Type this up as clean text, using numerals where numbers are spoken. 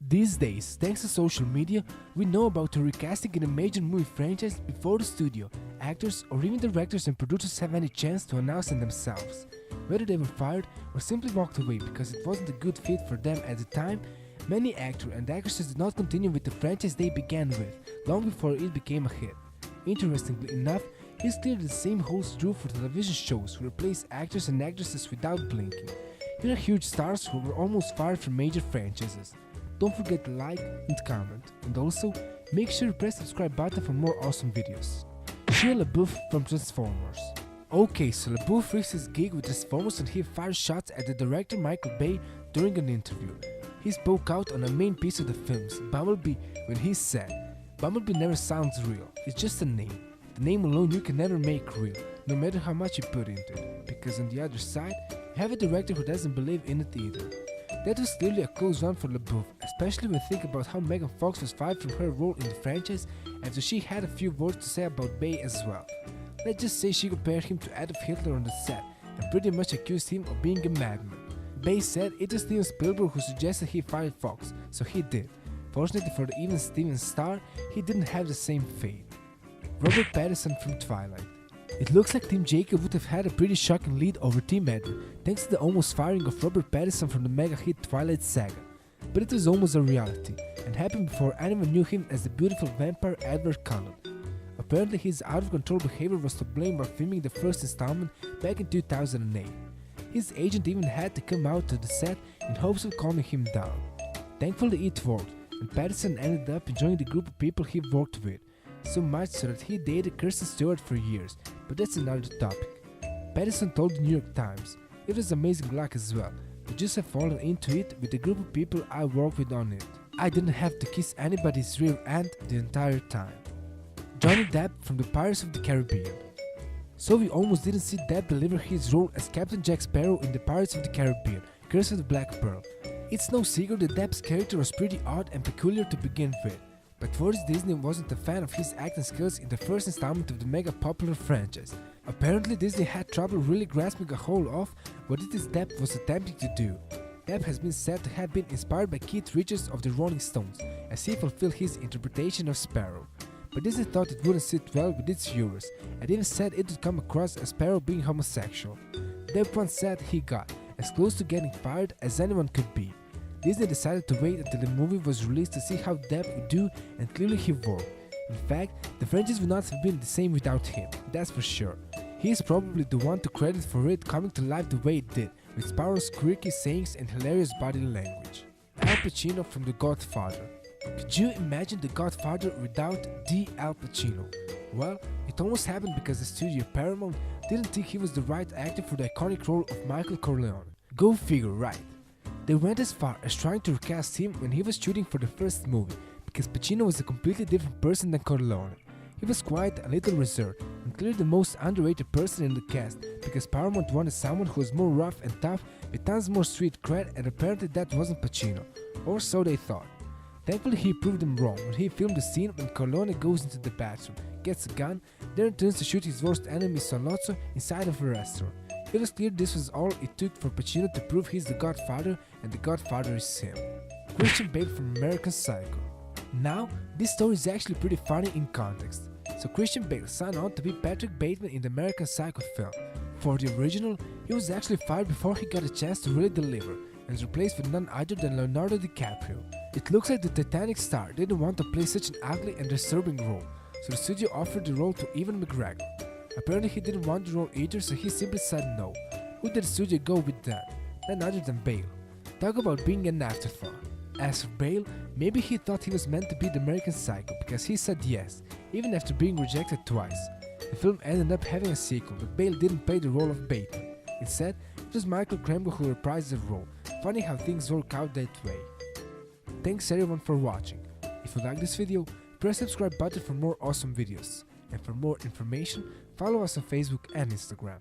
These days, thanks to social media, we know about a recasting in a major movie franchise before the studio, actors or even directors and producers have any chance to announce it themselves. Whether they were fired or simply walked away because it wasn't a good fit for them at the time, many actors and actresses did not continue with the franchise they began with, long before it became a hit. Interestingly enough, it's clear the same holds true for television shows who replace actors and actresses without blinking. Here are huge stars who were almost fired from major franchises. Don't forget to like and comment, and also make sure to press the subscribe button for more awesome videos. Shia LaBeouf from Transformers. Okay, so LaBeouf risked his gig with Transformers and he fired shots at the director Michael Bay during an interview. He spoke out on a main piece of the films, Bumblebee, when he said, "Bumblebee never sounds real, it's just a name. The name alone you can never make real, no matter how much you put into it, because on the other side, you have a director who doesn't believe in it either." That was clearly a close one for LaBeouf, especially when think about how Megan Fox was fired from her role in the franchise after she had a few words to say about Bay as well. Let's just say she compared him to Adolf Hitler on the set and pretty much accused him of being a madman. Bay said it was Steven Spielberg who suggested he fired Fox, so he did. Fortunately for the even Steven star, he didn't have the same fate. Robert Pattinson from Twilight. It looks like Team Jacob would have had a pretty shocking lead over Team Edward, thanks to the almost firing of Robert Pattinson from the mega hit Twilight saga. But it was almost a reality, and happened before anyone knew him as the beautiful vampire Edward Cullen. Apparently his out-of-control behavior was to blame while filming the first installment back in 2008. His agent even had to come out to the set in hopes of calming him down. Thankfully it worked, and Pattinson ended up enjoying the group of people he worked with. So much so that he dated Kristen Stewart for years, but that's another topic. Pattinson told the New York Times, "It was amazing luck as well, to just have fallen into it with the group of people I worked with on it. I didn't have to kiss anybody's rear end the entire time." Johnny Depp from the Pirates of the Caribbean. So we almost didn't see Depp deliver his role as Captain Jack Sparrow in the Pirates of the Caribbean, Curse of the Black Pearl. It's no secret that Depp's character was pretty odd and peculiar to begin with. But for this, Disney wasn't a fan of his acting skills in the first installment of the mega popular franchise. Apparently Disney had trouble really grasping a hold of what it is Depp was attempting to do. Depp has been said to have been inspired by Keith Richards of the Rolling Stones, as he fulfilled his interpretation of Sparrow. But Disney thought it wouldn't sit well with its viewers, and even said it would come across as Sparrow being homosexual. Depp once said he got as close to getting fired as anyone could be. Disney decided to wait until the movie was released to see how Depp would do, and clearly he worked. In fact, the franchise would not have been the same without him, that's for sure. He is probably the one to credit for it coming to life the way it did, with Sparrow's quirky sayings and hilarious body language. Al Pacino from The Godfather. Could you imagine The Godfather without the Al Pacino? Well, it almost happened because the studio Paramount didn't think he was the right actor for the iconic role of Michael Corleone. Go figure, right? They went as far as trying to recast him when he was shooting for the first movie, because Pacino was a completely different person than Corleone. He was quite a little reserved, and clearly the most underrated person in the cast, because Paramount wanted someone who was more rough and tough, with tons more street cred, and apparently that wasn't Pacino, or so they thought. Thankfully he proved them wrong when he filmed the scene when Corleone goes into the bathroom, gets a gun, then returns to shoot his worst enemy Solozzo inside of a restaurant. It was clear this was all it took for Pacino to prove he's the Godfather, and the Godfather is him. Christian Bale from American Psycho. Now, this story is actually pretty funny in context. So Christian Bale signed on to be Patrick Bateman in the American Psycho film. For the original, he was actually fired before he got a chance to really deliver, and was replaced with none other than Leonardo DiCaprio. It looks like the Titanic star didn't want to play such an ugly and disturbing role, so the studio offered the role to Ewan McGregor. Apparently he didn't want the role either, so he simply said no. Who did the studio go with that? None other than Bale. Talk about being an afterthought. As for Bale, maybe he thought he was meant to be the American Psycho because he said yes, even after being rejected twice. The film ended up having a sequel, but Bale didn't play the role of Bateman. Instead, it was Michael Krembo who reprised the role. Funny how things work out that way. Thanks everyone for watching. If you like this video, press the subscribe button for more awesome videos. And for more information, follow us on Facebook and Instagram.